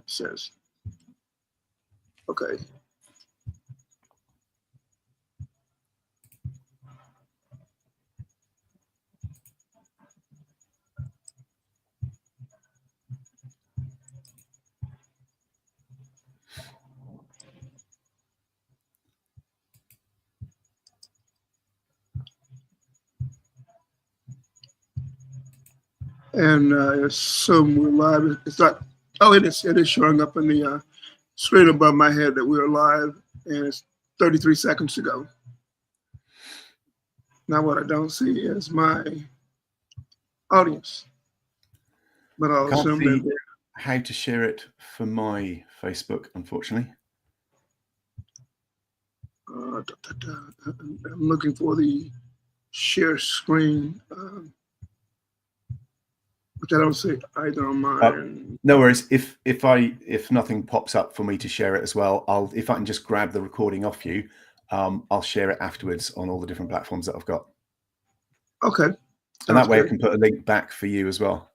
It says. Okay. And I assume we're live. It's not. Oh, it is. It is showing up in the screen above my head that we're live, and it's 33 seconds to go. Now, what I don't see is my audience, but I'll Can't assume see that how to share it for my Facebook, unfortunately. I'm looking for the share screen, which I don't see either on mine. No worries. If nothing pops up for me to share it as well, if I can just grab the recording off you, I'll share it afterwards on all the different platforms that I've got. Okay. And that way I can put a link back for you as well.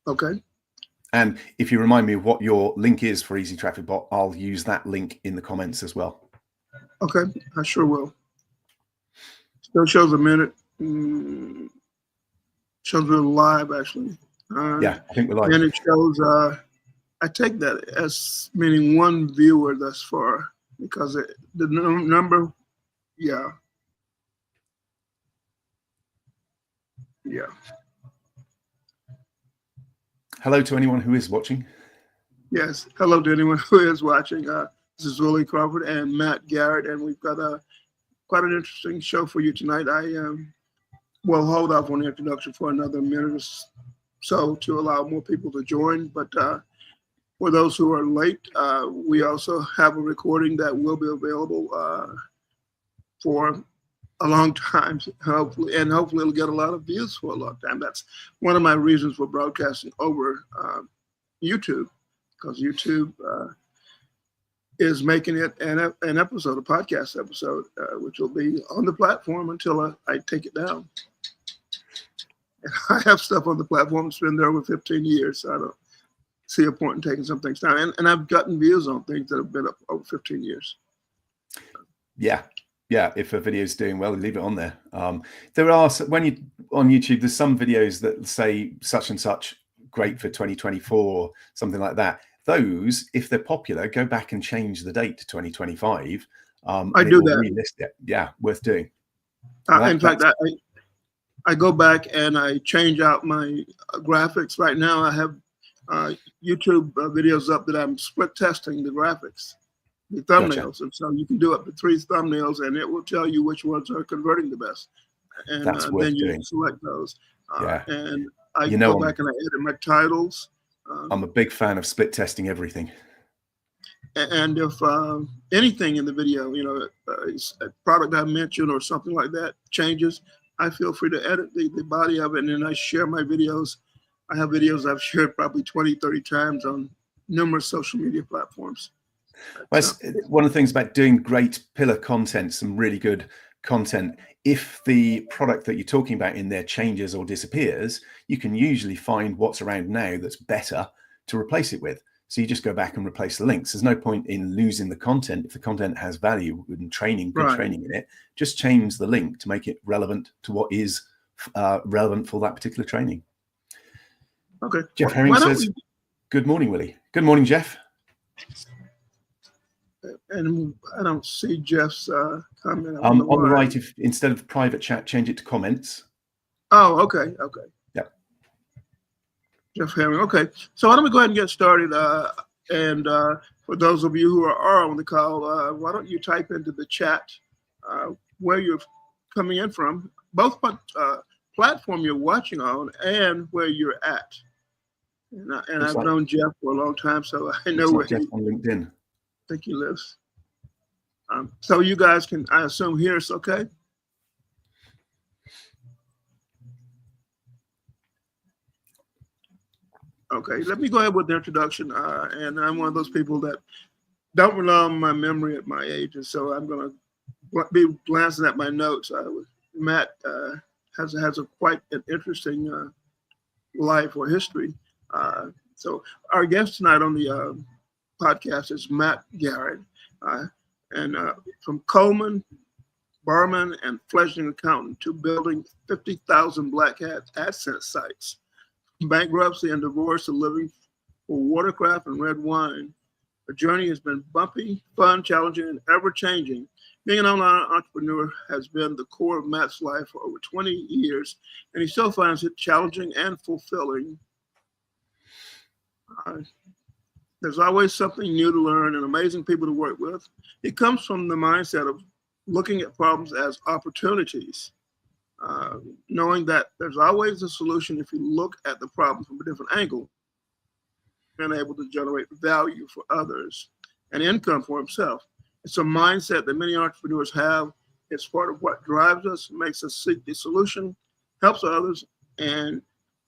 Okay. And if you remind me of what your link is for Easy Traffic Bot, I'll use that link in the comments as well. Okay, I sure will. Still shows a minute. Shows we're live, actually. Yeah, I think we're live. And it shows, I take that as meaning one viewer thus far, because the number, yeah. Yeah. Hello to anyone who is watching. Yes, hello to anyone who is watching. This is Willie Crawford and Matt Garrett, and we've got quite an interesting show for you tonight. I will hold off on the introduction for another minute or so to allow more people to join. But for those who are late, we also have a recording that will be available for a long time, hopefully, and hopefully it'll get a lot of views for a long time. That's one of my reasons for broadcasting over YouTube, because YouTube is making it an episode, a podcast episode, which will be on the platform until I take it down. And I have stuff on the platform that's been there over 15 years, so I don't see a point in taking some things down. And I've gotten views on things that have been up over 15 years. Yeah. Yeah, if a video is doing well, leave it on there. There are, when you on YouTube, there's some videos that say such and such great for 2024, something like that. Those, if they're popular, go back and change the date to 2025. I do that. Relist it. Yeah, worth doing. In fact, I go back and I change out my graphics. Right now, I have YouTube videos up that I'm split testing the graphics. The thumbnails, gotcha. And so you can do up to 3 thumbnails, and it will tell you which ones are converting the best, and then you can select those. Yeah. And I go back and I edit my titles. I'm a big fan of split testing everything. And if anything in the video, a product I mentioned or something like that changes, I feel free to edit the body of it, and then I share my videos. I have videos I've shared probably 20, 30 times on numerous social media platforms. Well, one of the things about doing great pillar content, some really good content, if the product that you're talking about in there changes or disappears, you can usually find what's around now that's better to replace it with. So you just go back and replace the links. There's no point in losing the content. If the content has value and training, good training in it, just change the link to make it relevant to what is relevant for that particular training. Okay. Jeff Herring says, good morning, Willie. Good morning, Jeff. And I don't see Jeff's comment. On the right, if instead of private chat, change it to comments. Oh, okay. Okay. Yeah. Jeff Herring. Okay. So why don't we go ahead and get started? And for those of you who are on the call, why don't you type into the chat where you're coming in from, both platform you're watching on and where you're at. And I've known Jeff for a long time, so I know where Jeff on LinkedIn. I think he lives. So you guys can, I assume, hear us okay? Okay, let me go ahead with the introduction. And I'm one of those people that don't rely on my memory at my age, and so I'm going to be glancing at my notes. Matt has quite an interesting life or history. So our guest tonight on the podcast is Matt Garrett, and from Coleman, Barman, and Fledgling Accountant to building 50,000 Black Hat AdSense sites, bankruptcy and divorce to living for watercraft and red wine. The journey has been bumpy, fun, challenging, and ever-changing. Being an online entrepreneur has been the core of Matt's life for over 20 years, and he still finds it challenging and fulfilling. There's always something new to learn and amazing people to work with. He comes from the mindset of looking at problems as opportunities, knowing that there's always a solution if you look at the problem from a different angle, and able to generate value for others and income for himself. It's a mindset that many entrepreneurs have. It's part of what drives us, makes us seek the solution, helps others, and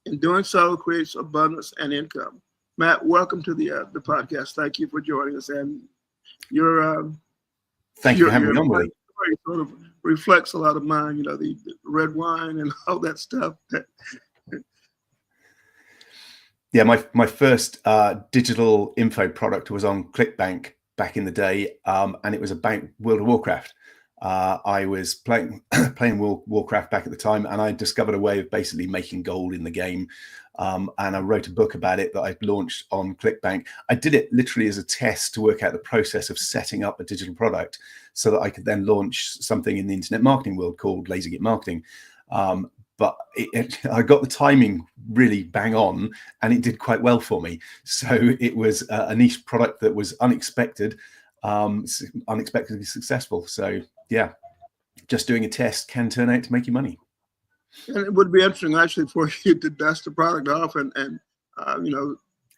in doing so, creates abundance and income. Matt, welcome to the podcast. Thank you for joining us. And your thank you for having me on, Willie. Sort of reflects a lot of mine. The red wine and all that stuff. Yeah, my first digital info product was on ClickBank back in the day, and it was about World of Warcraft. I was playing Warcraft back at the time, and I discovered a way of basically making gold in the game. And I wrote a book about it that I launched on ClickBank. I did it literally as a test to work out the process of setting up a digital product so that I could then launch something in the internet marketing world called LaserGit Marketing. But I got the timing really bang on, and it did quite well for me. So it was a niche product that was unexpectedly successful. So yeah, just doing a test can turn out to make you money. And it would be interesting actually for you to dust the product off and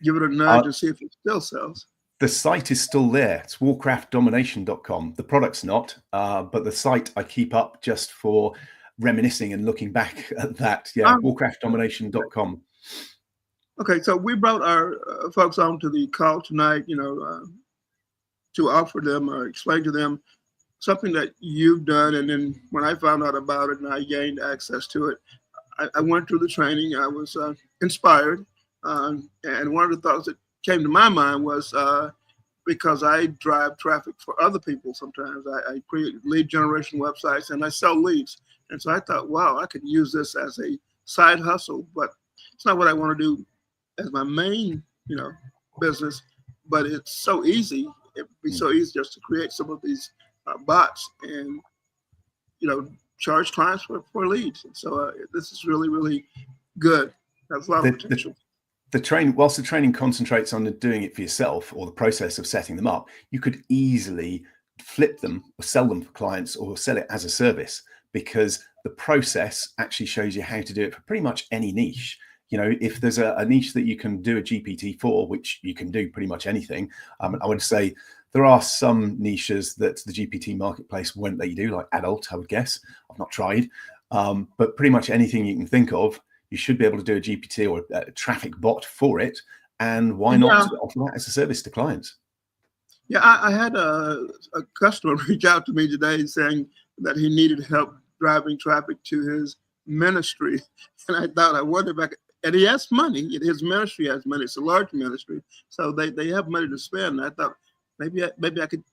give it a nudge and see if it still sells. The site is still there. It's warcraftdomination.com. The product's not, but the site I keep up just for reminiscing and looking back at that. Yeah, warcraftdomination.com. Okay, so we brought our folks on to the call tonight, to offer them or explain to them something that you've done. And then when I found out about it and I gained access to it, I went through the training. I was inspired. And one of the thoughts that came to my mind was because I drive traffic for other people sometimes. I create lead generation websites and I sell leads. And so I thought, wow, I could use this as a side hustle, but it's not what I want to do as my main, business. But it's so easy. It'd be so easy just to create some of these bots and, charge clients for leads. And so this is really, really good. Has a lot of potential. Whilst the training concentrates on doing it for yourself or the process of setting them up, you could easily flip them or sell them for clients or sell it as a service, because the process actually shows you how to do it for pretty much any niche. If there's a niche that you can do a GPT for, which you can do pretty much anything, I would say there are some niches that the GPT marketplace won't let you do, like adult, I would guess. I've not tried, but pretty much anything you can think of, you should be able to do a GPT or a traffic bot for it. And why not offer that as a service to clients? Yeah, I had a customer reach out to me today saying that he needed help driving traffic to his ministry. And I thought, I wonder if I could, and he has money. His ministry has money. It's a large ministry. So they have money to spend. And I thought maybe I could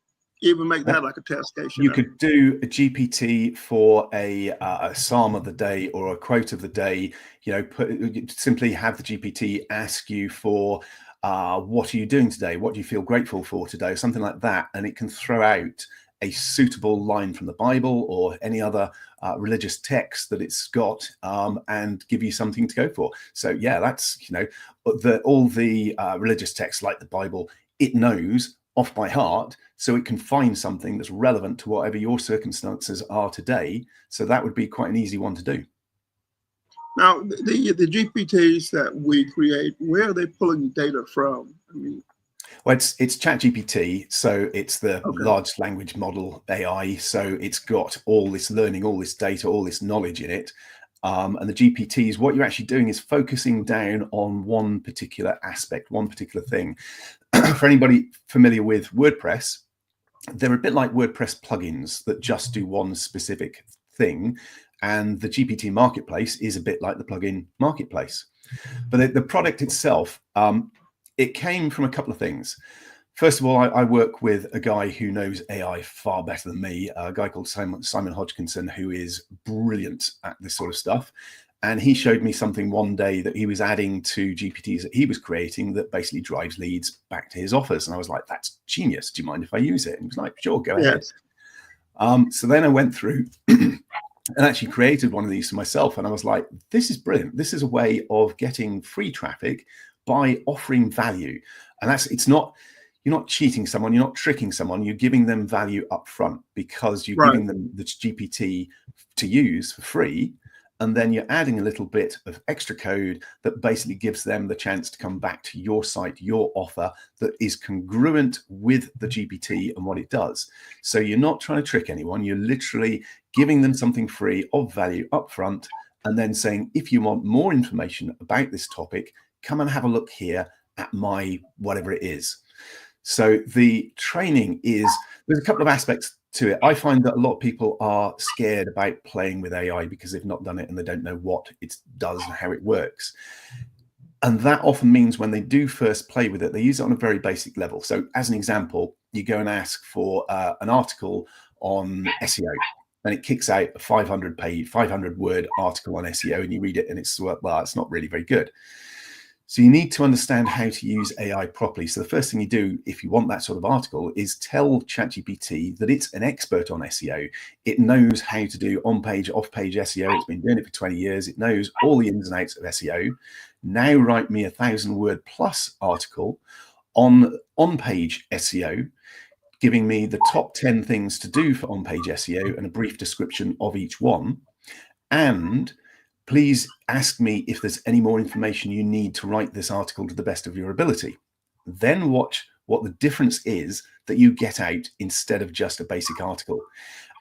even make that like a test case. You could do a GPT for a psalm of the day or a quote of the day. Simply have the GPT ask you for what are you doing today? What do you feel grateful for today? Or something like that. And it can throw out a suitable line from the Bible or any other religious text that it's got, and give you something to go for. So yeah, that's, all the religious texts like the Bible, it knows off by heart, so it can find something that's relevant to whatever your circumstances are today. So that would be quite an easy one to do. Now, the GPTs that we create, where are they pulling data from? Well, it's ChatGPT, so it's the large language model AI. So it's got all this learning, all this data, all this knowledge in it. And the GPTs, what you're actually doing is focusing down on one particular aspect, one particular thing. For anybody familiar with WordPress, they're a bit like WordPress plugins that just do one specific thing. And the GPT marketplace is a bit like the plugin marketplace. But the product itself, It came from a couple of things. First of all, I work with a guy who knows AI far better than me, a guy called Simon Hodgkinson, who is brilliant at this sort of stuff. And he showed me something one day that he was adding to GPTs that he was creating that basically drives leads back to his offers. And I was like, that's genius. Do you mind if I use it? And he was like, sure, go ahead. So then I went through and actually created one of these for myself. And I was like, this is brilliant. This is a way of getting free traffic by offering value. And you're not cheating someone, you're not tricking someone, you're giving them value up front because you're giving them the GPT to use for free. And then you're adding a little bit of extra code that basically gives them the chance to come back to your site, your offer that is congruent with the GPT and what it does. So you're not trying to trick anyone. You're literally giving them something free of value up front and then saying, if you want more information about this topic, come and have a look here at my whatever it is. So the training there's a couple of aspects to it. I find that a lot of people are scared about playing with AI because they've not done it and they don't know what it does and how it works. And that often means when they do first play with it, they use it on a very basic level. So as an example, you go and ask for an article on SEO and it kicks out a 500 word article on SEO and you read it and it's not really very good. So you need to understand how to use AI properly. So the first thing you do if you want that sort of article is tell ChatGPT that it's an expert on SEO. It knows how to do on-page, off-page SEO. It's been doing it for 20 years. It knows all the ins and outs of SEO. Now write me a 1,000-word plus article on on-page SEO, giving me the top 10 things to do for on-page SEO and a brief description of each one. And please ask me if there's any more information you need to write this article to the best of your ability. Then watch what the difference is that you get out instead of just a basic article.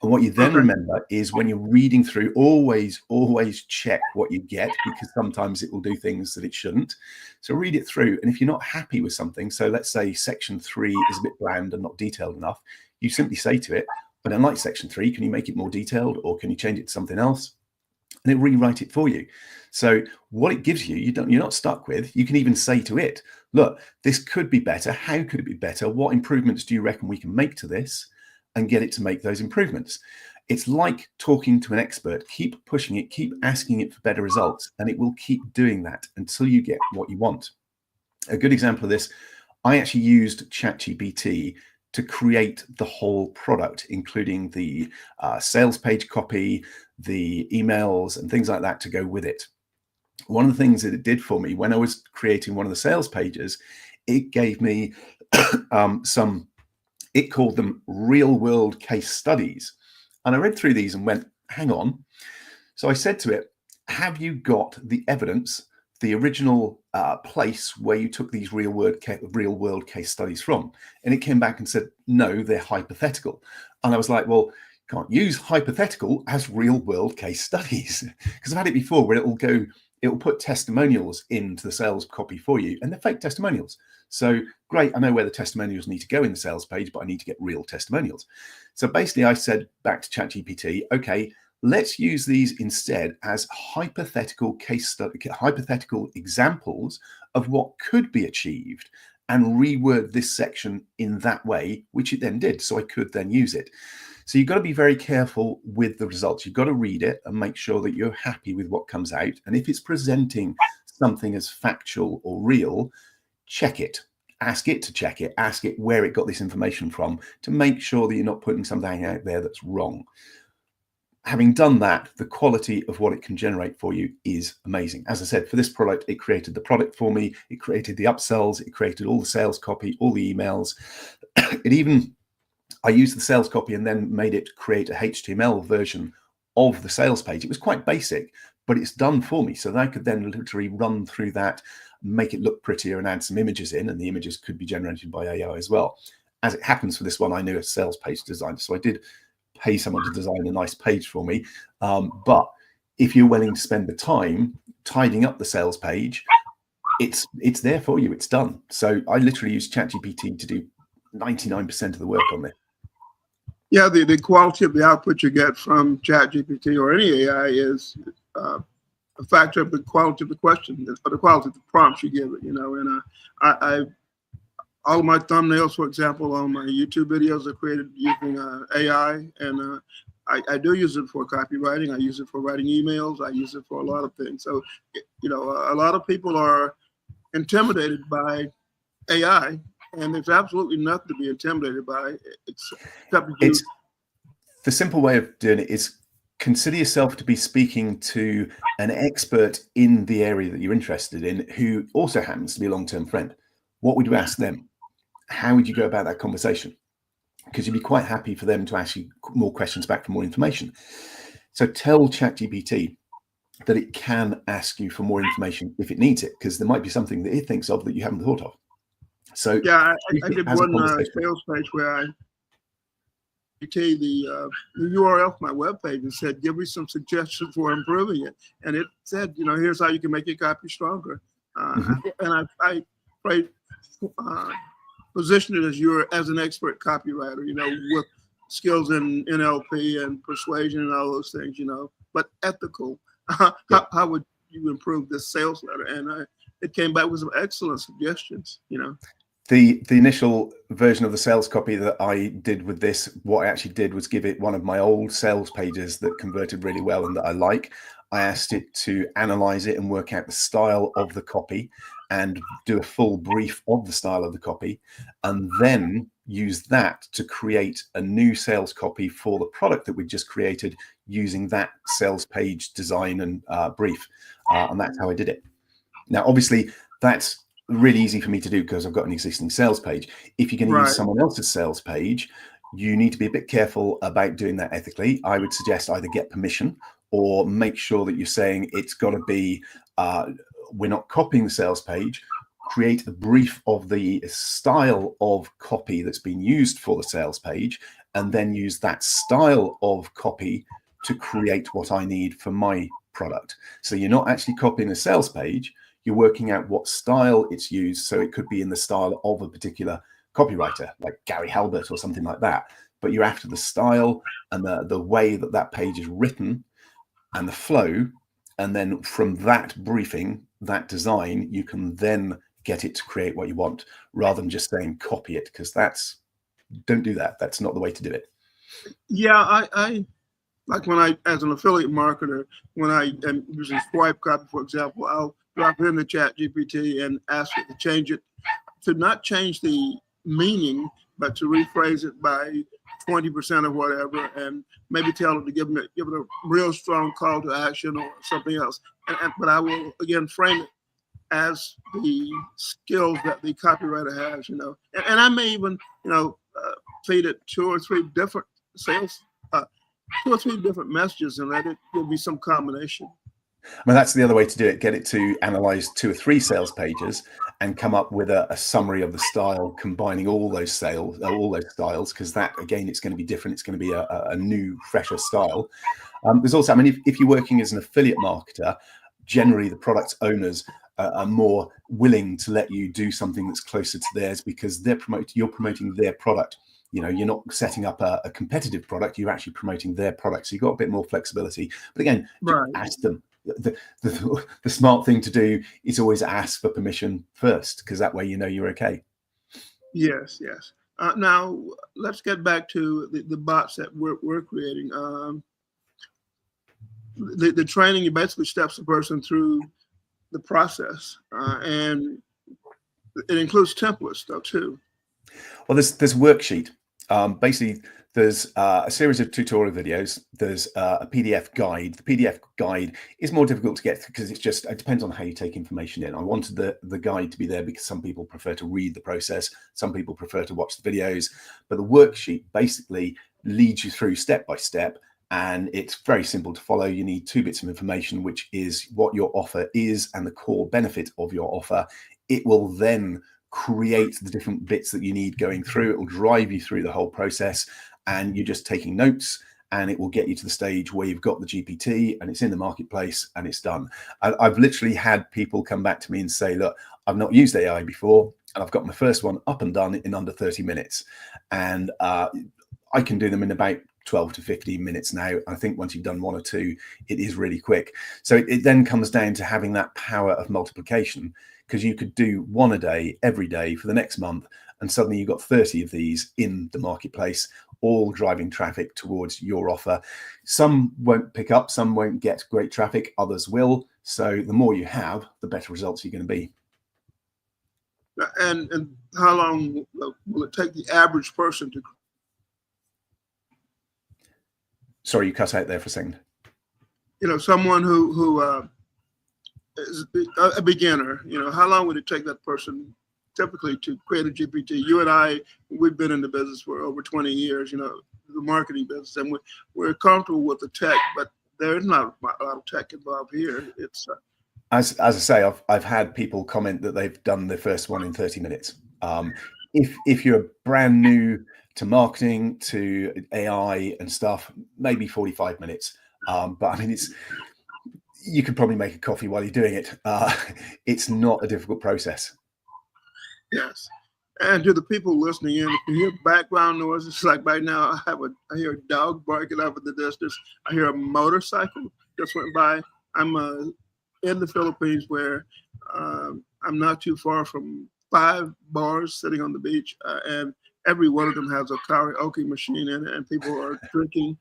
And what you then remember is when you're reading through, always check what you get, because sometimes it will do things that it shouldn't. So read it through. And if you're not happy with something, so let's say section 3 is a bit bland and not detailed enough, you simply say to it, I don't like section 3. Can you make it more detailed, or can you change it to something else? And it rewrite it for you. So what it gives you, you're not stuck with. You can even say to it, look, this could be better. How could it be better? What improvements do you reckon we can make to this? And get it to make those improvements. It's like talking to an expert. Keep pushing it, keep asking it for better results, and it will keep doing that until you get what you want. A good example of this, I actually used ChatGPT to create the whole product, including the sales page copy, the emails and things like that to go with it. One of the things that it did for me when I was creating one of the sales pages, it gave me it called them real world case studies. And I read through these and went, hang on. So I said to it, have you got the evidence, the original place where you took these real world case studies from? And it came back and said, no, they're hypothetical. And I was like, well, can't use hypothetical as real world case studies, because I've had it before where it will put testimonials into the sales copy for you, and they're fake testimonials. So great, I know where the testimonials need to go in the sales page, but I need to get real testimonials. So basically I said back to ChatGPT, okay, let's use these instead as hypothetical hypothetical examples of what could be achieved, and reword this section in that way, which it then did. So I could then use it. So you've got to be very careful with the results. You've got to read it and make sure that you're happy with what comes out. And if it's presenting something as factual or real, check it. Ask it to check it. Ask it where it got this information from to make sure that you're not putting something out there that's wrong. Having done that, the quality of what it can generate for you is amazing. As I said, for this product, it created the product for me. It created the upsells. It created all the sales copy, all the emails. I used the sales copy and then made it create a HTML version of the sales page. It was quite basic, but it's done for me. So that I could then literally run through that, make it look prettier and add some images in, and the images could be generated by AI as well. As it happens for this one, I knew a sales page designer, so I did pay someone to design a nice page for me. But if you're willing to spend the time tidying up the sales page, it's there for you. It's done. So I literally use ChatGPT to do 99% of the work on this. Yeah, the quality of the output you get from ChatGPT or any AI is a factor of the quality of the question or the quality of the prompts you give it, and I all of my thumbnails, for example, on my YouTube videos are created using AI, and I do use it for copywriting. I use it for writing emails. I use it for a lot of things. So, a lot of people are intimidated by AI, and there's absolutely nothing to be intimidated by. It's the simple way of doing it is consider yourself to be speaking to an expert in the area that you're interested in, who also happens to be a long-term friend. What would you ask them? How would you go about that conversation? Because you'd be quite happy for them to ask you more questions back for more information. So tell ChatGPT that it can ask you for more information if it needs it, because there might be something that it thinks of that you haven't thought of. So yeah, I did one sales page where I the URL for my webpage and said, give me some suggestions for improving it. And it said, here's how you can make your copy stronger. And I position it as an expert copywriter, with skills in NLP and persuasion and all those things, but ethical. How would you improve this sales letter? And it came back with some excellent suggestions, The initial version of the sales copy that I did with this, what I actually did was give it one of my old sales pages that converted really well and that I like. I asked it to analyze it and work out the style of the copy and do a full brief of the style of the copy, and then use that to create a new sales copy for the product that we just created using that sales page design and brief. And that's how I did it. Now, obviously, that's really easy for me to do because I've got an existing sales page. If you're going to use someone else's sales page, you need to be a bit careful about doing that ethically. I would suggest either get permission or make sure that you're saying it's got to be, we're not copying the sales page, create a brief of the style of copy that's been used for the sales page, and then use that style of copy to create what I need for my product. So you're not actually copying the sales page, you're working out what style it's used. So it could be in the style of a particular copywriter, like Gary Halbert or something like that. But you're after the style and the way that that page is written and the flow. And then from that briefing, that design, you can then get it to create what you want, rather than just saying copy it, because don't do that. That's not the way to do it. Yeah, I like when I, as an affiliate marketer, when I am using Swipe Copy, for example, I'll drop it in the ChatGPT and ask it to change it, to not change the meaning, but to rephrase it by 20% or whatever, and maybe tell it to give it a real strong call to action or something else. But I will again frame it as the skills that the copywriter has, and I may even, feed it two or three different messages and let it give me some combination. I mean, that's the other way to do it. Get it to analyze 2 or 3 sales pages and come up with a summary of the style, combining all those styles, because that, again, it's going to be different. It's going to be a new, fresher style. There's also, I mean, if you're working as an affiliate marketer, generally the product owners are more willing to let you do something that's closer to theirs, because you're promoting their product. You're not setting up a competitive product, you're actually promoting their product. So you've got a bit more flexibility. But again, ask them. The smart thing to do is always ask for permission first, because that way you're okay. Yes. Now let's get back to the bots that we're creating. The training, you basically steps the person through the process, and it includes templates though too. Well, there's a worksheet. Basically, there's a series of tutorial videos. There's a PDF guide. The PDF guide is more difficult to get because it depends on how you take information in. I wanted the guide to be there because some people prefer to read the process. Some people prefer to watch the videos. But the worksheet basically leads you through step by step, and it's very simple to follow. You need 2 bits of information, which is what your offer is and the core benefit of your offer. It will then create the different bits that you need going through. It will drive you through the whole process, and you're just taking notes, and it will get you to the stage where you've got the GPT and it's in the marketplace and it's done. I've literally had people come back to me and say, look, I've not used AI before, and I've got my first one up and done in under 30 minutes. And I can do them in about 12 to 15 minutes now. I think once you've done one or two, it is really quick. So it then comes down to having that power of multiplication, because you could do one a day, every day for the next month, and suddenly you've got 30 of these in the marketplace, all driving traffic towards your offer. Some won't pick up, some won't get great traffic, others will. So the more you have, the better results you're going to be. And how long will it take the average person to? Sorry, you cut out there for a second. Someone who is a beginner. How long would it take that person typically to create a GPT? You and I, we've been in the business for over 20 years. The marketing business, and we're comfortable with the tech, but there's not a lot of tech involved here. It's as I say, I've had people comment that they've done their first one in 30 minutes. If you're brand new to marketing, to AI and stuff, maybe 45 minutes. But I mean, you could probably make a coffee while you're doing it. It's not a difficult process. Yes. And to the people listening in, if you hear background noises, like right now, I hear a dog barking up in the distance. I hear a motorcycle just went by. I'm in the Philippines, where I'm not too far from 5 bars sitting on the beach, and every one of them has a karaoke machine in it, and people are drinking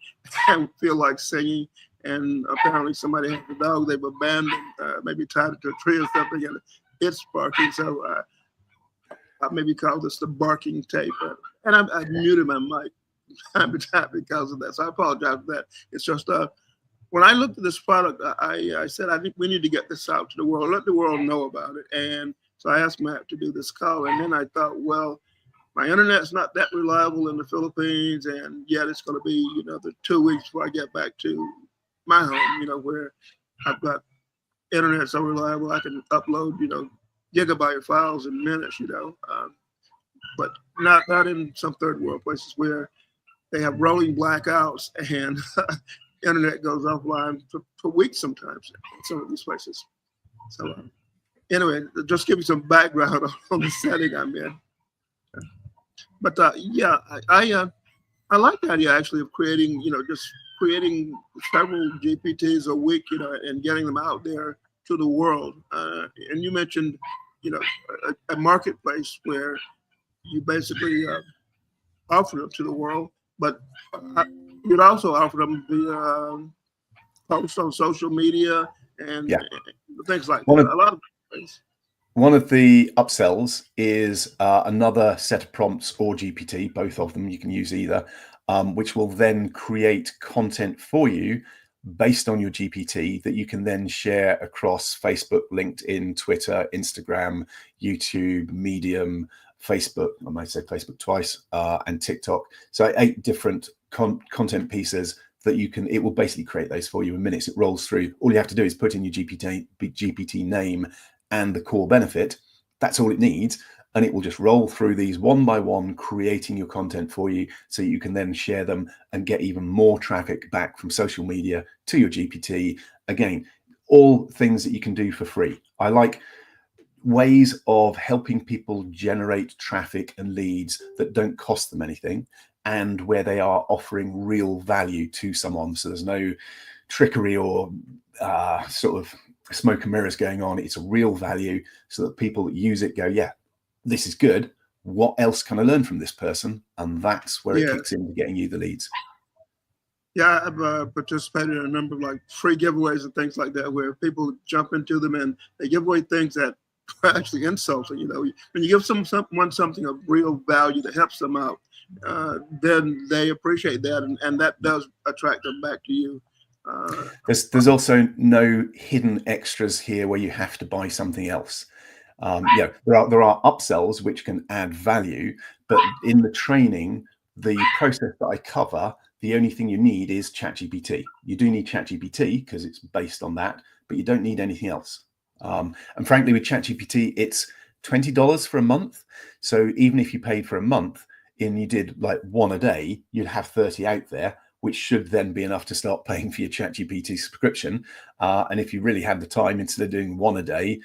and feel like singing. And apparently somebody has a dog they've abandoned, maybe tied it to a tree or something, and it's barking. So I maybe call this the barking tape. And I've muted my mic time to time because of that. So I apologize for that. It's just when I looked at this product, I said, I think we need to get this out to the world, let the world know about it. And so I asked Matt to do this call. And then I thought, well, my internet's not that reliable in the Philippines, and yet it's going to be, the 2 weeks before I get back to my home, where I've got internet so reliable I can upload, gigabyte files in minutes, but not in some third world places where they have rolling blackouts and internet goes offline for weeks sometimes in some of these places. So anyway, just give you some background on the setting I'm in. But yeah, I like the idea actually of creating, just creating several GPTs a week, and getting them out there to the world. And you mentioned, a marketplace where you basically offer them to the world, but you'd also offer them via posts on social media and things like that. A lot of things. One of the upsells is another set of prompts or GPT, both of them, you can use either, which will then create content for you based on your GPT that you can then share across Facebook, LinkedIn, Twitter, Instagram, YouTube, Medium, Facebook, I might say Facebook twice, and TikTok. So 8 different content pieces that it will basically create those for you in minutes. It rolls through. All you have to do is put in your GPT name and the core benefit. That's all it needs. And it will just roll through these one by one, creating your content for you so you can then share them and get even more traffic back from social media to your GPT. Again, all things that you can do for free. I like ways of helping people generate traffic and leads that don't cost them anything, and where they are offering real value to someone. So there's no trickery or sort of smoke and mirrors going on. It's a real value so that people that use it go, yeah, this is good. What else can I learn from this person? And that's where it kicks into getting you the leads. Yeah, I've participated in a number of free giveaways and things like that, where people jump into them and they give away things that are actually insulting. When you give someone something of real value that helps them out, then they appreciate that, and that does attract them back to you. There's also no hidden extras here where you have to buy something else. There are upsells which can add value, but in the training, the process that I cover, the only thing you need is ChatGPT. You do need ChatGPT because it's based on that, but you don't need anything else. And frankly, with ChatGPT, it's $20 for a month. So even if you paid for a month and you did one a day, you'd have 30 out there, which should then be enough to start paying for your ChatGPT subscription. And if you really had the time, instead of doing 1 a day,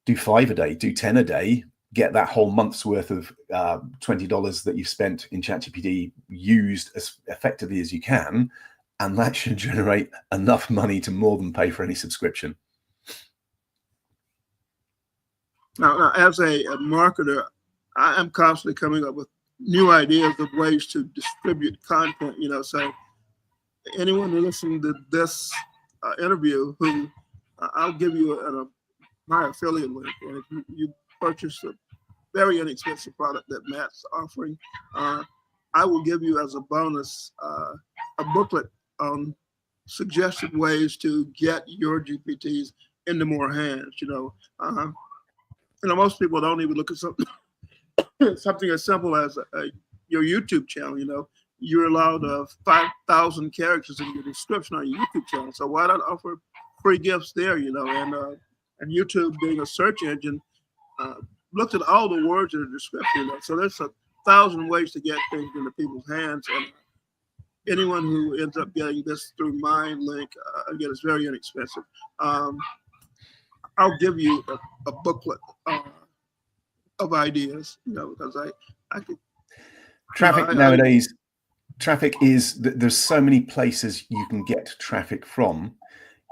do 5 a day, do 10 a day, get that whole month's worth of $20 that you've spent in ChatGPT used as effectively as you can, and that should generate enough money to more than pay for any subscription. Now as a marketer, I am constantly coming up with new ideas of ways to distribute content, so anyone who listens to this interview, who I'll give you my affiliate link, and if you purchase a very inexpensive product that Matt's offering, I will give you as a bonus a booklet on suggested ways to get your GPTs into more hands. Most people don't even look at something something as simple as your YouTube channel. You're allowed 5,000 characters in your description on your YouTube channel. So why not offer free gifts there? And YouTube, being a search engine, looked at all the words in the description. So there's 1,000 ways to get things into people's hands. And anyone who ends up getting this through my link, again, it's very inexpensive. I'll give you a booklet of ideas, because I could. Traffic nowadays, traffic is, there's so many places you can get traffic from.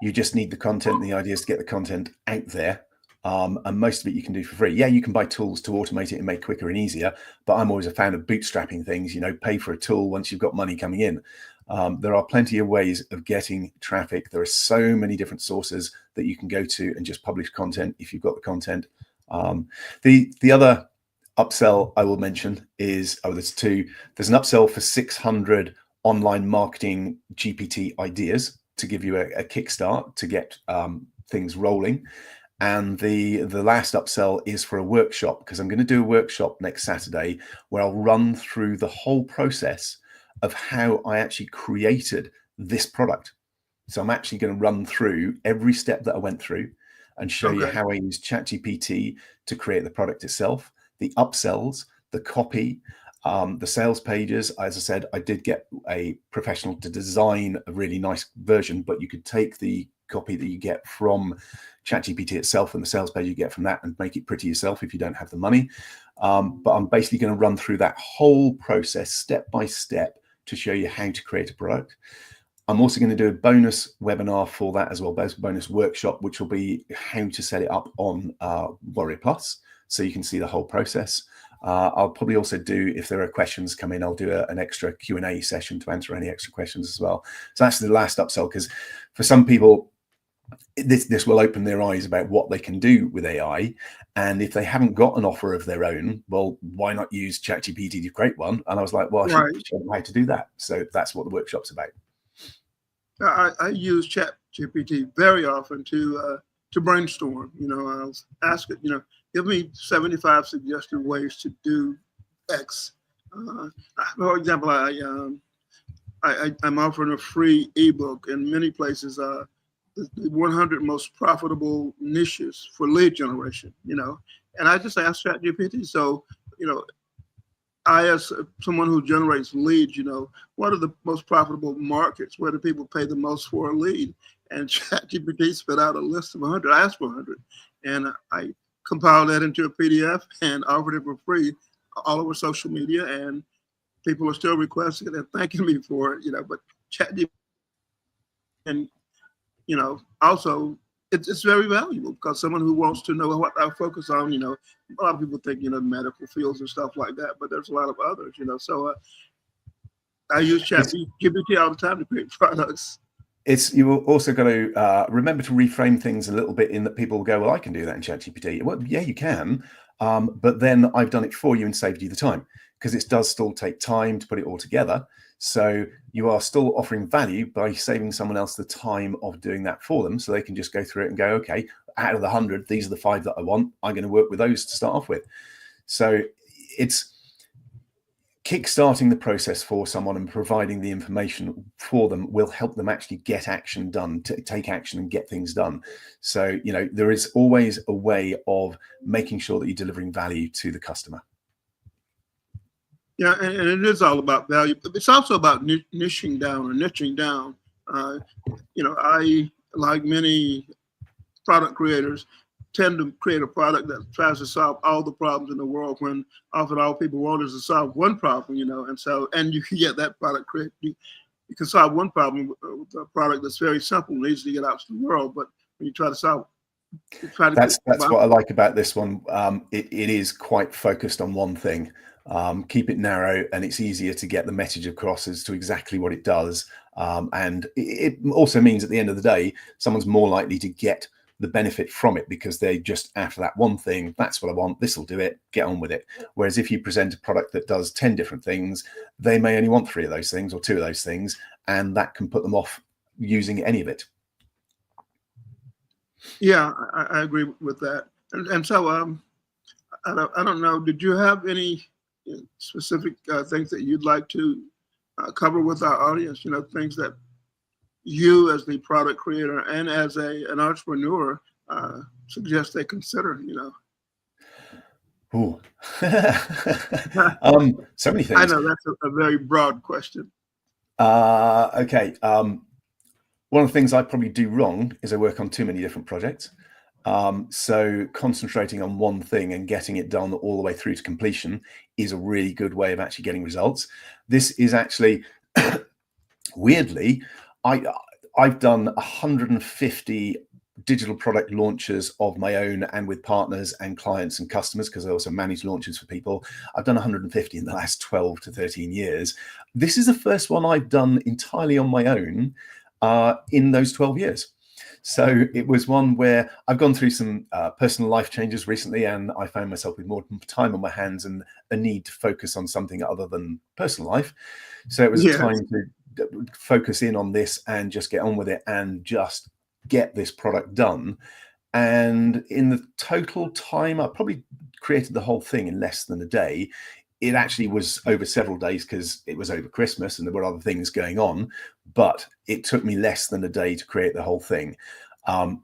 You just need the content. The idea is to get the content out there. And most of it you can do for free. Yeah, you can buy tools to automate it and make it quicker and easier, but I'm always a fan of bootstrapping things, pay for a tool once you've got money coming in. There are plenty of ways of getting traffic. There are so many different sources that you can go to and just publish content if you've got the content. The other upsell I will mention is, there's two. There's an upsell for 600 online marketing GPT ideas to give you a kickstart to get things rolling. And the last upsell is for a workshop, because I'm going to do a workshop next Saturday where I'll run through the whole process of how I actually created this product. So I'm actually going to run through every step that I went through and show you how I used ChatGPT to create the product itself, the upsells, the copy, the sales pages. As I said, I did get a professional to design a really nice version, but you could take the copy that you get from ChatGPT itself and the sales page you get from that and make it pretty yourself if you don't have the money. But I'm basically going to run through that whole process step by step to show you how to create a product. I'm also going to do a bonus webinar for that as well, bonus workshop, which will be how to set it up on Warrior Plus, so you can see the whole process. I'll probably also do, if there are questions come in, I'll do an extra Q&A session to answer any extra questions as well. So that's the last upsell, because for some people, this will open their eyes about what they can do with AI. And if they haven't got an offer of their own, well, why not use ChatGPT to create one? And I was like, well, I should show them how to do that. So that's what the workshop's about. I use ChatGPT very often to brainstorm. I'll ask it, give me 75 suggested ways to do X. For example, I'm offering a free ebook in many places, the 100 most profitable niches for lead generation, and I just asked ChatGPT. So, I, as someone who generates leads, what are the most profitable markets? Where do people pay the most for a lead? And ChatGPT spit out a list of 100. I asked for 100, and I compiled that into a PDF and offered it for free all over social media. And people are still requesting it and thanking me for it, but ChatGPT, and also it's very valuable, because someone who wants to know what I focus on, a lot of people think, medical fields and stuff like that, but there's a lot of others, so I use ChatGPT all the time to create products. You also got to remember to reframe things a little bit, in that people will go, well, I can do that in ChatGPT. Well, yeah, you can, but then I've done it for you and saved you the time, because it does still take time to put it all together. So you are still offering value by saving someone else the time of doing that for them, so they can just go through it and go, okay, out of the 100, these are the 5 that I want. I'm going to work with those to start off with. So it's kickstarting the process for someone and providing the information for them will help them actually get action done, to take action and get things done. So, there is always a way of making sure that you're delivering value to the customer. Yeah, and it is all about value. It's also about niching down. I, like many product creators, tend to create a product that tries to solve all the problems in the world when often all people want is to solve one problem, and you can get that product created. You can solve one problem with a product that's very simple and easy to get out to the world, but when you try to solve, that's what I like about this one. It is quite focused on one thing. Keep it narrow, and it's easier to get the message across as to exactly what it does. And it also means at the end of the day, someone's more likely to get the benefit from it because they just after that one thing, that's what I want, this will do it, get on with it. Whereas if you present a product that does 10 different things, they may only want 3 of those things or 2 of those things, and that can put them off using any of it. Yeah, I agree with that. And so I don't know, did you have any specific things that you'd like to cover with our audience, things that you as the product creator and as an entrepreneur suggest they consider, Ooh. So many things. I know that's a very broad question. Okay. One of the things I probably do wrong is I work on too many different projects. So concentrating on one thing and getting it done all the way through to completion is a really good way of actually getting results. This is actually, weirdly, I've done 150 digital product launches of my own and with partners and clients and customers, because I also manage launches for people. I've done 150 in the last 12 to 13 years. This is the first one I've done entirely on my own in those 12 years. So it was one where I've gone through some personal life changes recently, and I found myself with more time on my hands and a need to focus on something other than personal life. So it was a time to focus in on this and just get on with it and just get this product done. And in the total time, I probably created the whole thing in less than a day. It actually was over several days because it was over Christmas and there were other things going on, but it took me less than a day to create the whole thing.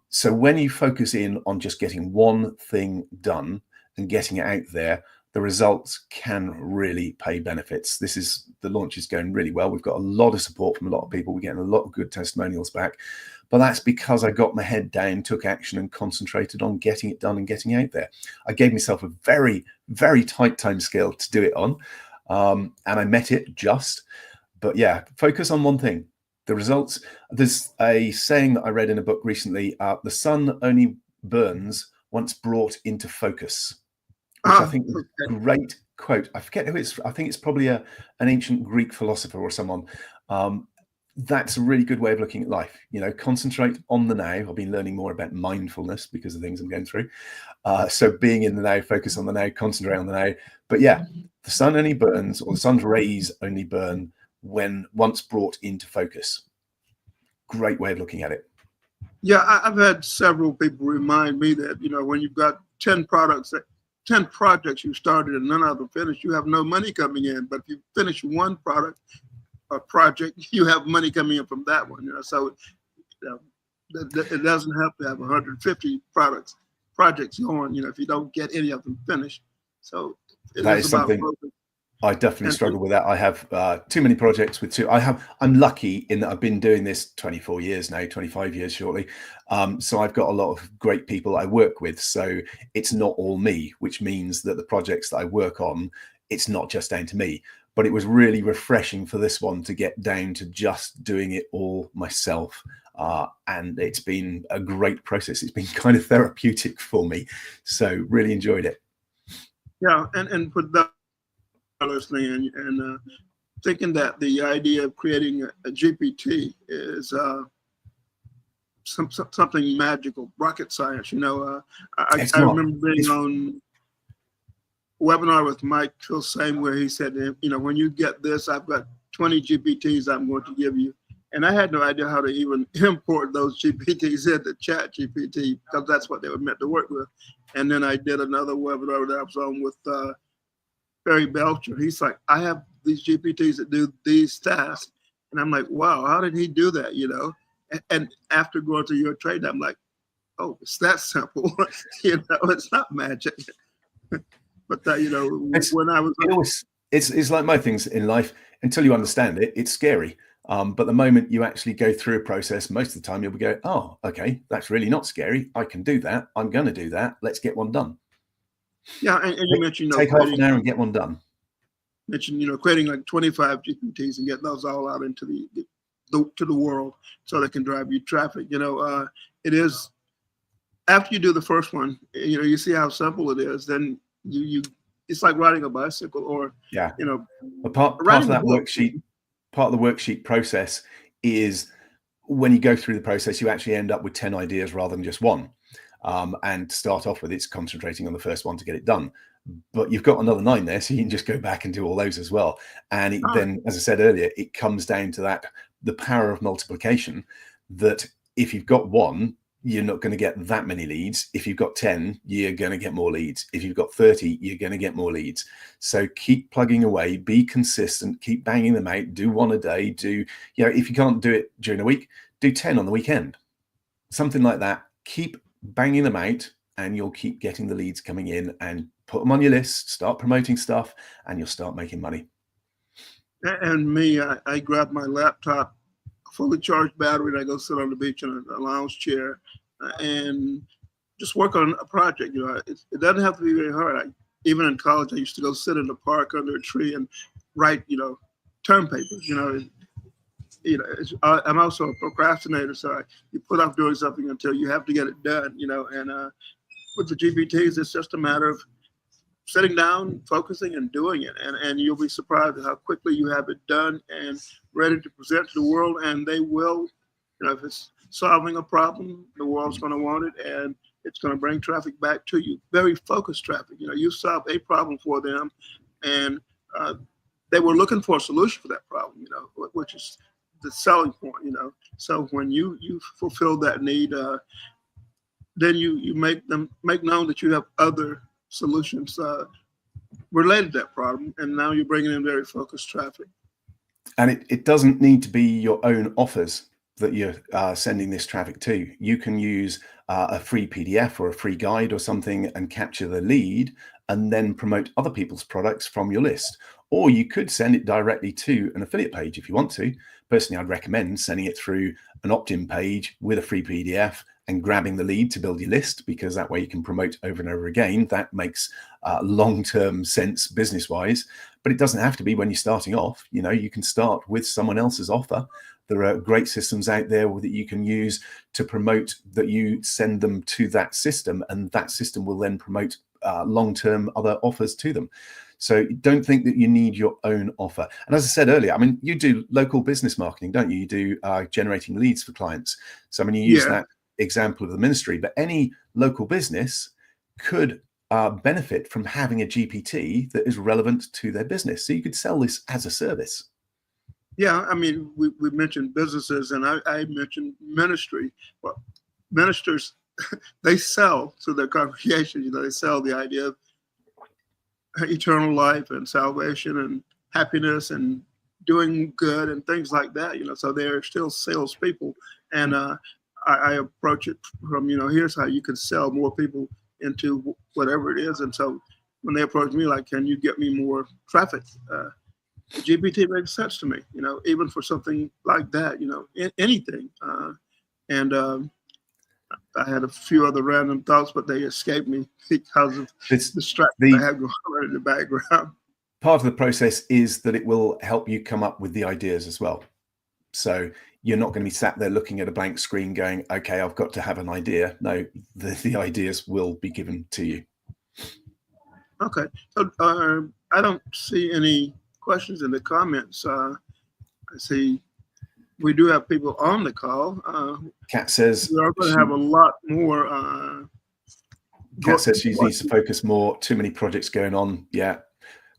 So when you focus in on just getting one thing done and getting it out there, the results can really pay benefits. The launch is going really well. We've got a lot of support from a lot of people. We're getting a lot of good testimonials back, but that's because I got my head down, took action and concentrated on getting it done and getting out there. I gave myself a very, very tight time scale to do it on. And I met it just, but yeah, focus on one thing. The results, there's a saying that I read in a book recently, the sun only burns once brought into focus, which I think is a great quote. I forget who it's, I think it's probably an ancient Greek philosopher or someone. That's a really good way of looking at life. Concentrate on the now. I've been learning more about mindfulness because of things I'm going through. So being in the now, focus on the now, concentrate on the now. But yeah, the sun only burns, or the sun's rays only burn when once brought into focus. Great way of looking at it. Yeah, I've had several people remind me that, when you've got 10 projects you started and none of them finished, you have no money coming in. But if you finish one project, you have money coming in from that one. So it doesn't help to have 150 projects going, if you don't get any of them finished. So that is something I definitely struggle with. That I have too many projects with I'm lucky in that I've been doing this 24 years now, 25 years shortly. So I've got a lot of great people I work with. So it's not all me, which means that the projects that I work on, it's not just down to me. But it was really refreshing for this one to get down to just doing it all myself. And it's been a great process. It's been kind of therapeutic for me. So really enjoyed it. Yeah, and for those listening and thinking that the idea of creating a GPT is something magical, rocket science. I remember being on webinar with Mike Filsaime where he said, when you get this, I've got 20 GPTs I'm going to give you. And I had no idea how to even import those GPTs into ChatGPT because that's what they were meant to work with. And then I did another webinar that I was on with Barry Belcher. He's like, I have these GPTs that do these tasks. And I'm like, wow, how did he do that? And after going through your training, I'm like, oh, it's that simple. It's not magic. But when I was, it's like my things in life. Until you understand it, it's scary. But the moment you actually go through a process, most of the time you'll go, oh, okay, that's really not scary. I can do that. I'm going to do that. Let's get one done. Yeah, and you mentioned, Take half an hour and get one done. Creating like 25 GPTs and get those all out into the world so they can drive you traffic. It is, after you do the first one, you see how simple it is. Then it's like riding a bicycle, or yeah, a part of that worksheet. Part of the worksheet process is when you go through the process, you actually end up with 10 ideas rather than just one. And to start off with, it's concentrating on the first one to get it done. But you've got another 9 there, so you can just go back and do all those as well. And then, as I said earlier, it comes down to the power of multiplication, that if you've got 1, you're not going to get that many leads. If you've got 10, you're going to get more leads. If you've got 30, you're going to get more leads. So keep plugging away, be consistent, keep banging them out, do 1 a day, if you can't do it during a week, do 10 on the weekend, something like that. Keep banging them out and you'll keep getting the leads coming in, and put them on your list, start promoting stuff, and you'll start making money. And me, I grab my laptop, fully charged battery, and I go sit on the beach in a lounge chair and just work on a project. It doesn't have to be very hard. Even in college, I used to go sit in the park under a tree and write, term papers. I'm also a procrastinator, so you put off doing something until you have to get it done. And with the GPTs, it's just a matter of sitting down, focusing, and doing it. And you'll be surprised at how quickly you have it done and ready to present to the world. And they will, if it's solving a problem, the world's going to want it, and it's going to bring traffic back to you. Very focused traffic. You solve a problem for them, and they were looking for a solution for that problem, which is the selling point, So when you fulfill that need, then you make known that you have other solutions related to that problem, and now you're bringing in very focused traffic. And it doesn't need to be your own offers that you're sending this traffic to. You can use a free PDF or a free guide or something and capture the lead and then promote other people's products from your list. Or you could send it directly to an affiliate page if you want to. Personally, I'd recommend sending it through an opt-in page with a free PDF and grabbing the lead to build your list, because that way you can promote over and over again. That makes long-term sense business-wise, but it doesn't have to be when you're starting off. You can start with someone else's offer. There are great systems out there that you can use to promote, that you send them to that system, and that system will then promote long-term other offers to them. So don't think that you need your own offer. And as I said earlier, you do local business marketing, don't you? You do generating leads for clients. So you use that example of the ministry, but any local business could benefit from having a GPT that is relevant to their business. So you could sell this as a service. Yeah, we mentioned businesses, and I mentioned ministry. Well, ministers, they sell to their congregation. They sell the idea of eternal life and salvation and happiness and doing good and things like that. So they're still salespeople, and I approach it from here's how you can sell more people into whatever it is. And so when they approach me like, can you get me more traffic? GPT makes sense to me, even for something like that, anything. I had a few other random thoughts, but they escaped me because of the distraction I have going on in the background. Part of the process is that it will help you come up with the ideas as well. So you're not going to be sat there looking at a blank screen going, okay, I've got to have an idea. No, the ideas will be given to you. Okay. So I don't see any questions in the comments. I see we do have people on the call. Kat says we are going to have a lot more. Kat says she needs to focus more. Too many projects going on. Yeah.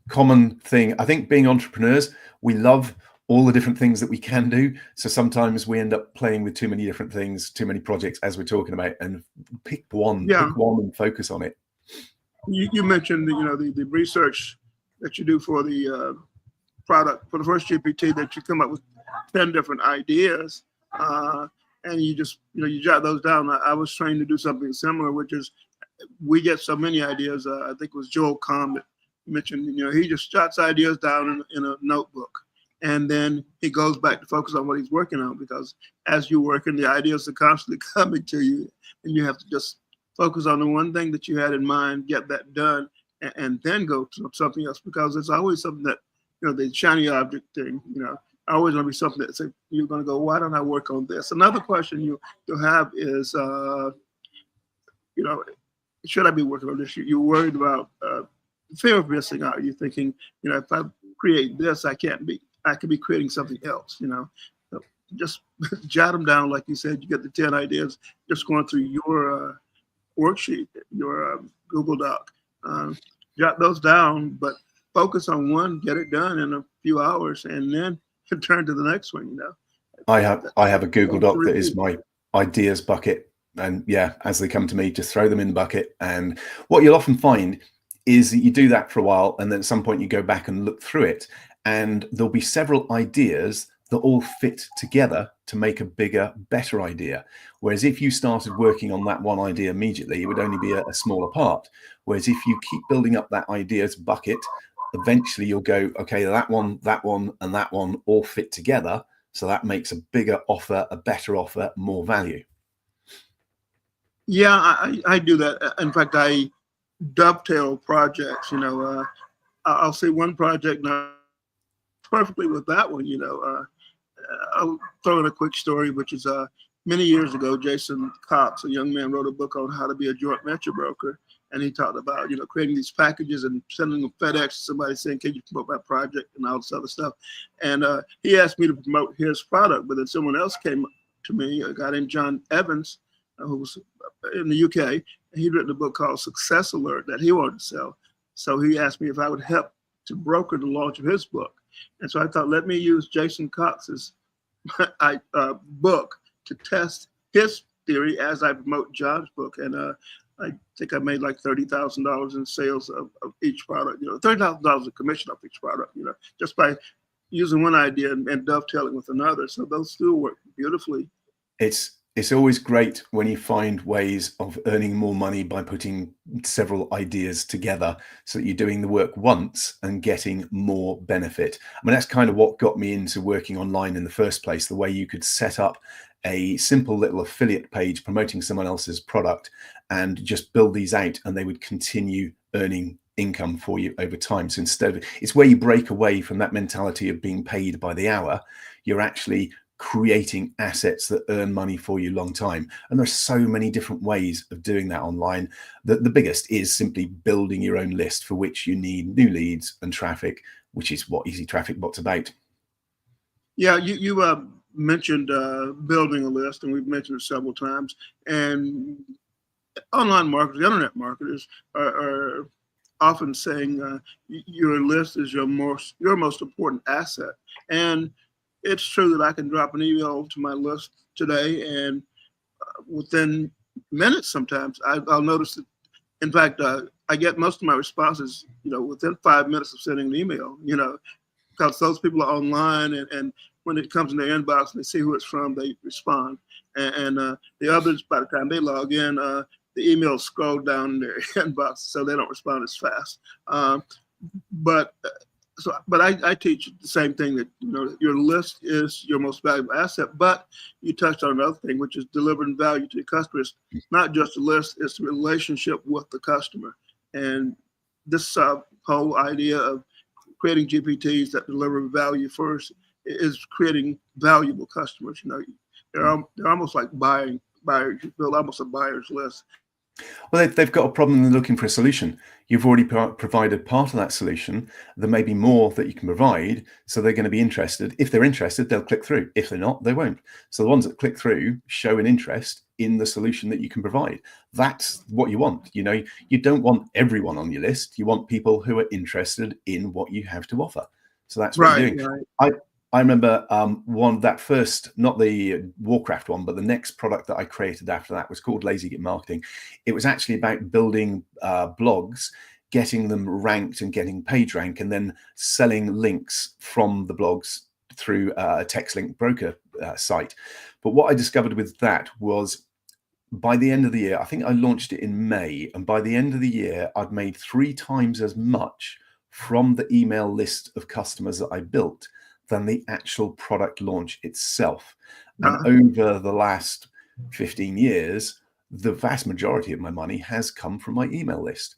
Common thing. I think being entrepreneurs, we love all the different things that we can do. So sometimes we end up playing with too many different things, too many projects, as we're talking about, and pick one and focus on it. You mentioned the research that you do for the product, for the first GPT, that you come up with 10 different ideas, and you just you jot those down. I was trained to do something similar, which is we get so many ideas. I think it was Joel Comm that mentioned he just jots ideas down in a notebook, and then he goes back to focus on what he's working on, because as you're working, the ideas are constantly coming to you, and you have to just focus on the one thing that you had in mind, get that done, and then go to something else, because it's always something that, the shiny object thing, always going to be something that you're going to go, why don't I work on this? Another question you'll have is, should I be working on this? You're worried about fear of missing out. You're thinking, if I create this, I could be creating something else, So just jot them down. Like you said, you get the 10 ideas, just going through your worksheet, your Google Doc. Jot those down, but focus on one, get it done in a few hours, and then turn to the next one, I have a Google Doc that is my ideas bucket. And yeah, as they come to me, just throw them in the bucket. And what you'll often find is that you do that for a while, and then at some point you go back and look through it, and there'll be several ideas that all fit together to make a bigger, better idea. Whereas if you started working on that one idea immediately, it would only be a smaller part. Whereas if you keep building up that ideas bucket, eventually you'll go, okay, that one, and that one all fit together. So that makes a bigger offer, a better offer, more value. Yeah, I do that. In fact, I dovetail projects. I'll see one project now perfectly with that one. I'll throw in a quick story, which is many years ago, Jason Cox, a young man, wrote a book on how to be a joint venture broker. And he talked about, creating these packages and sending them FedEx to somebody saying, can you promote my project and all this other stuff. And he asked me to promote his product, but then someone else came to me, a guy named John Evans, who was in the UK, and he'd written a book called Success Alert that he wanted to sell. So he asked me if I would help to broker the launch of his book. And so I thought, let me use Jason Cox's book to test his theory as I promote John's book. And I think I made like $30,000 in sales of each product, $30,000 in commission off each product, just by using one idea and dovetailing with another. So those still work beautifully. It's always great when you find ways of earning more money by putting several ideas together, so that you're doing the work once and getting more benefit. I mean, that's kind of what got me into working online in the first place, the way you could set up a simple little affiliate page promoting someone else's product and just build these out, and they would continue earning income for you over time. So it's where you break away from that mentality of being paid by the hour. You're actually creating assets that earn money for you long time. And there's so many different ways of doing that online. The biggest is simply building your own list, for which you need new leads and traffic, which is what Easy Traffic Bot's about. Yeah, you mentioned building a list, and we've mentioned it several times. And online marketers, internet marketers are often saying your list is your most important asset. And it's true that I can drop an email to my list today, and within minutes sometimes I'll notice that, in fact, I get most of my responses, within 5 minutes of sending an email, because those people are online, and when it comes in their inbox and they see who it's from, they respond. And the others, by the time they log in, the emails scroll down in their inbox, so they don't respond as fast. But I teach the same thing, that your list is your most valuable asset. But you touched on another thing, which is delivering value to your customers. Not just the list; it's the relationship with the customer. And this whole idea of creating GPTs that deliver value first is creating valuable customers. They're almost like buyers. You build almost a buyer's list. Well, they've got a problem and they're looking for a solution. You've already provided part of that solution. There may be more that you can provide, so they're going to be interested. If they're interested, they'll click through. If they're not, they won't. So the ones that click through show an interest in the solution that you can provide. That's what you want. You don't want everyone on your list. You want people who are interested in what you have to offer. So that's what you're doing. Right. I remember that first, not the Warcraft one, but the next product that I created after that was called Lazy Git Marketing. It was actually about building blogs, getting them ranked and getting page rank, and then selling links from the blogs through a text link broker site. But what I discovered with that was, by the end of the year, I think I launched it in May, and by the end of the year, I'd made 3 times as much from the email list of customers that I built than the actual product launch itself. Uh, And over the last 15 years, the vast majority of my money has come from my email list.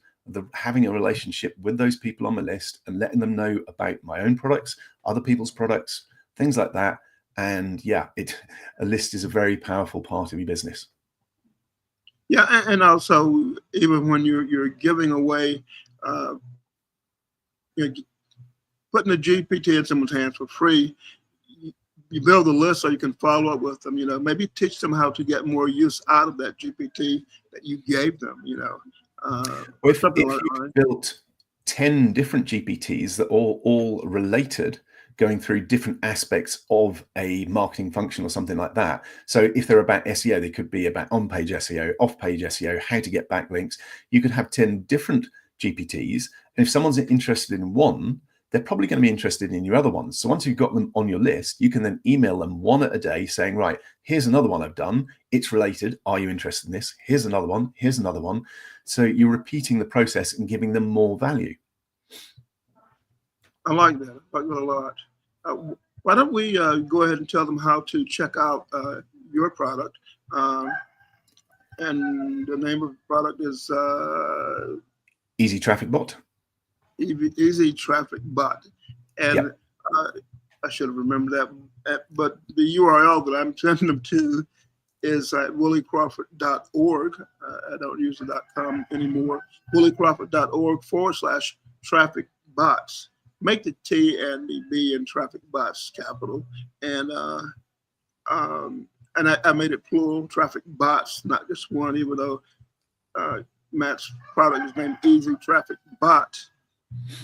Having a relationship with those people on my list and letting them know about my own products, other people's products, things like that. And yeah, a list is a very powerful part of your business. yeah, and also even when you're giving away, you know, putting a GPT in someone's hands for free, you build a list so you can follow up with them. Maybe teach them how to get more use out of that GPT that you gave them. If something like you that. built 10 different GPTs that all related, going through different aspects of a marketing function or something like that. So if they're about SEO, they could be about on-page SEO, off-page SEO, how to get backlinks. You could have 10 different GPTs. And if someone's interested in one, they're probably going to be interested in your other ones. So once you've got them on your list, you can then email them one at a day saying, right, here's another one I've done. It's related. Are you interested in this? Here's another one. Here's another one. So you're repeating the process and giving them more value. I like that. I like that a lot. Why don't we go ahead and tell them how to check out your product? And the name of the product is Easy Traffic Bot. Easy Traffic Bot. And yep. I should have remembered that. But the URL that I'm sending them to is at williecrawford.org. I don't use the .com anymore. williecrawford.org/traffic bots. Make the T and the B in traffic bots capital. And I made it plural, traffic bots, not just one, even though Matt's product is named Easy Traffic Bot.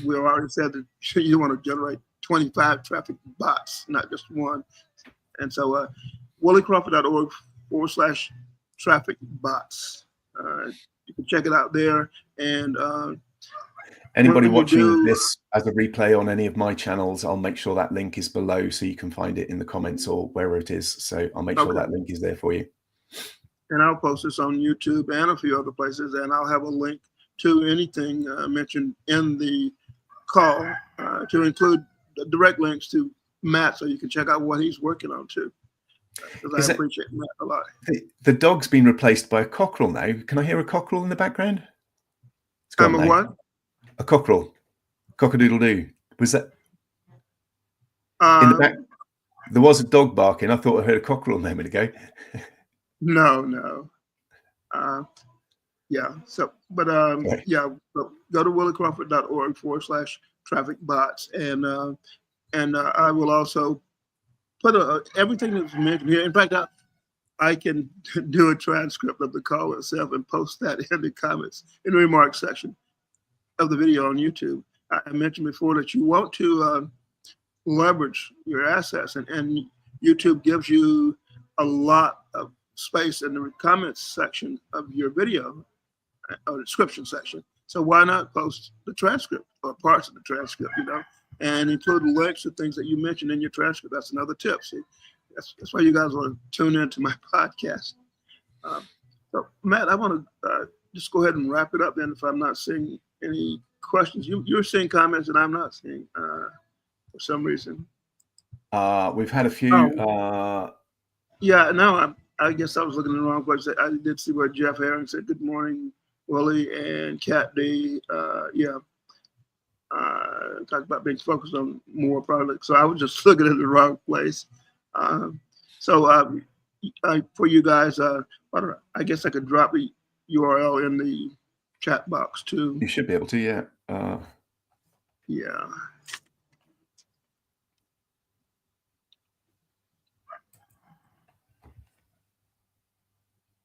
We already said that you want to generate 25 traffic bots, not just one. And so williecrawford.org/traffic bots. You can check it out there. And anybody watching this as a replay on any of my channels, I'll make sure that link is below so you can find it in the comments or wherever it is. So I'll make sure that link is there for you. And I'll post this on YouTube and a few other places, and I'll have a link to anything mentioned in the call to include direct links to Matt so you can check out what he's working on too. Because I appreciate Matt a lot. The dog's been replaced by a cockerel now. Can I hear a cockerel in the background? It's gone now. What? A cockerel. Cock-a-doodle-doo. Was that in the back? There was a dog barking. I thought I heard a cockerel a moment ago. No. Yeah. So, but yeah. So go to williecrawford.org/traffic bots, and I will also put everything that's mentioned here. In fact, I can do a transcript of the call itself and post that in the comments in the remarks section of the video on YouTube. I mentioned before that you want to leverage your assets, and YouTube gives you a lot of space in the comments section of your video or description section. So why not post the transcript or parts of the transcript, and include links to things that you mentioned in your transcript. That's another tip. See, that's why you guys want to tune into my podcast. So Matt, I want to just go ahead and wrap it up then if I'm not seeing any questions. You're seeing comments that I'm not seeing for some reason. We've had a few. Yeah, no, I guess I was looking in the wrong place. I did see where Jeff Herring said, "Good morning, Willie," and Kat D. Talked about being focused on more products. So I was just looking in the wrong place. For you guys, I guess I could drop the URL in the chat box too. You should be able to, yeah. Yeah.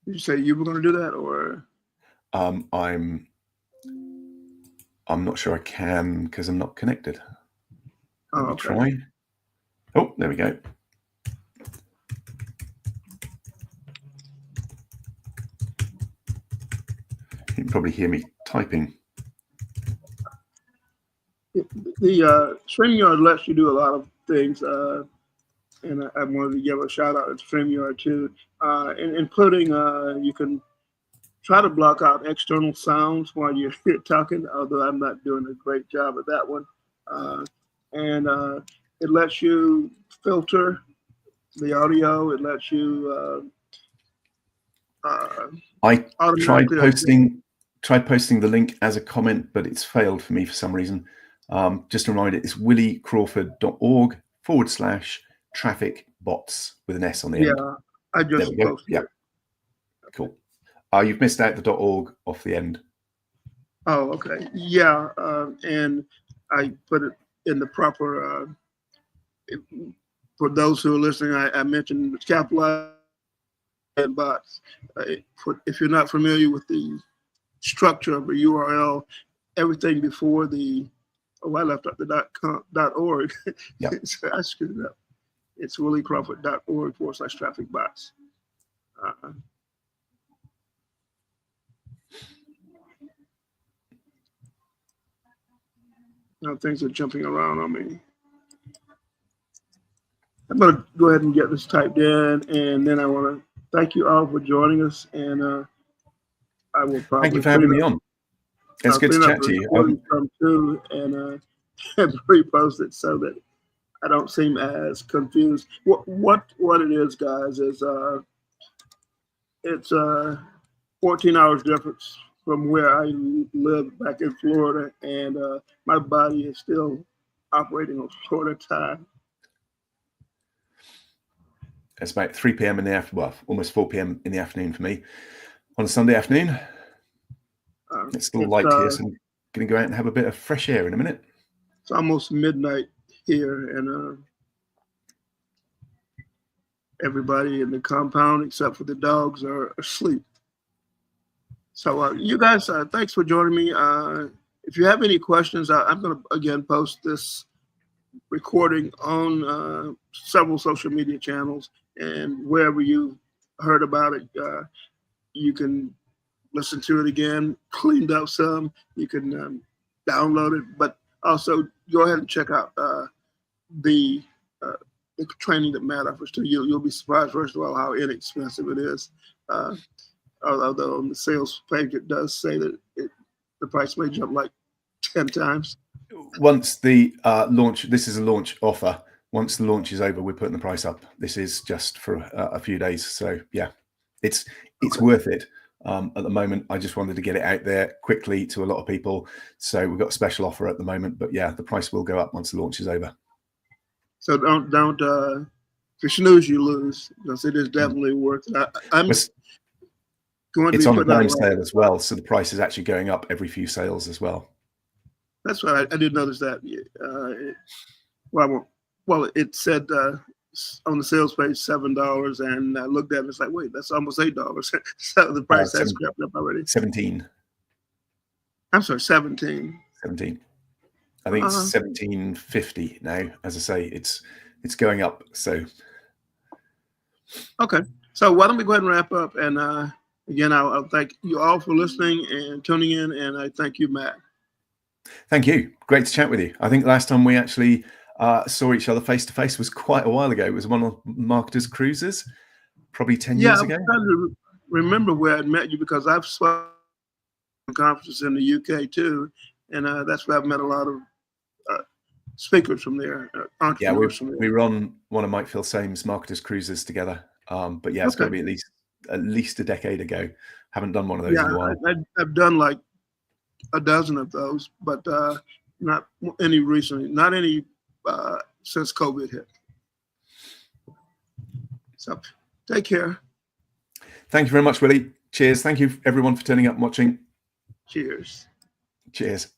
Did you say you were going to do that, or? I'm not sure I can because I'm not connected. Let me try. Oh, there we go. You can probably hear me typing. The StreamYard lets you do a lot of things, and I wanted to give a shout out to StreamYard too, including you can try to block out external sounds while you're talking, although I'm not doing a great job at that one. And it lets you filter the audio. It lets you I automatically tried posting the link as a comment, but it's failed for me for some reason. Just a reminder, it's williecrawford.org/traffic bots with an S on the end. Yeah, I There just we go. posted Yeah, it. cool. You've missed out the .org off the end. Oh, okay. Yeah, and I put it in the proper. For those who are listening, I mentioned capitalized bots. If you're not familiar with the structure of a URL, everything before the I left out the .org. Yep. So I screwed it up. It's williecrawford.org/traffic bots. Now things are jumping around on me. I'm going to go ahead and get this typed in, and then I want to thank you all for joining us. And I will probably Thank you for having me on. It's good to chat to you. Come too, and repost it so that I don't seem as confused. What it is, guys, is it's 14 hours difference from where I live back in Florida, and my body is still operating on Florida time. It's about 3 p.m. in the afternoon, well, almost 4 p.m. in the afternoon for me on a Sunday afternoon. It's still light here, so I'm going to go out and have a bit of fresh air in a minute. It's almost midnight here, and everybody in the compound except for the dogs are asleep. So you guys, thanks for joining me. If you have any questions, I'm going to again post this recording on several social media channels, and wherever you heard about it, you can listen to it again, cleaned up some. You can download it, but also go ahead and check out the training that Matt offers too. You'll be surprised, first of all, how inexpensive it is. Although on the sales page it does say that the price may jump like 10 times. Once the launch, this is a launch offer. Once the launch is over, we're putting the price up. This is just for a few days. So yeah, it's worth it. At the moment, I just wanted to get it out there quickly to a lot of people. So we've got a special offer at the moment, but yeah, the price will go up once the launch is over. So don't if you snooze, you lose. Because it is definitely worth it. It's on a down sale as well, so the price is actually going up every few sales as well. That's right. I did notice that. Well, it said on the sales page $7, and I looked at it. It's like, wait, that's almost $8. So the price has crept up already. 17. I'm sorry, 17. 17. I think it's 17.50 now. As I say, it's going up. So okay. So why don't we go ahead and wrap up? And again, I'll thank you all for listening and tuning in, and I thank you, Matt. Thank you. Great to chat with you. I think last time we actually saw each other face to face was quite a while ago. It was one of Marketers Cruises, probably 10 years ago. I'm trying to remember where I met you, because I've spoken at conferences in the UK too, and that's where I've met a lot of speakers from there, entrepreneurs from there. We were on one of Mike Filsame's Marketers Cruises together. But yeah, it's got to be at least a decade ago. Haven't done one of those in a while. I've done like a dozen of those, but not any recently, not any since COVID hit. So take care. Thank you very much, Willie. Cheers. Thank you everyone for turning up and watching. Cheers. Cheers.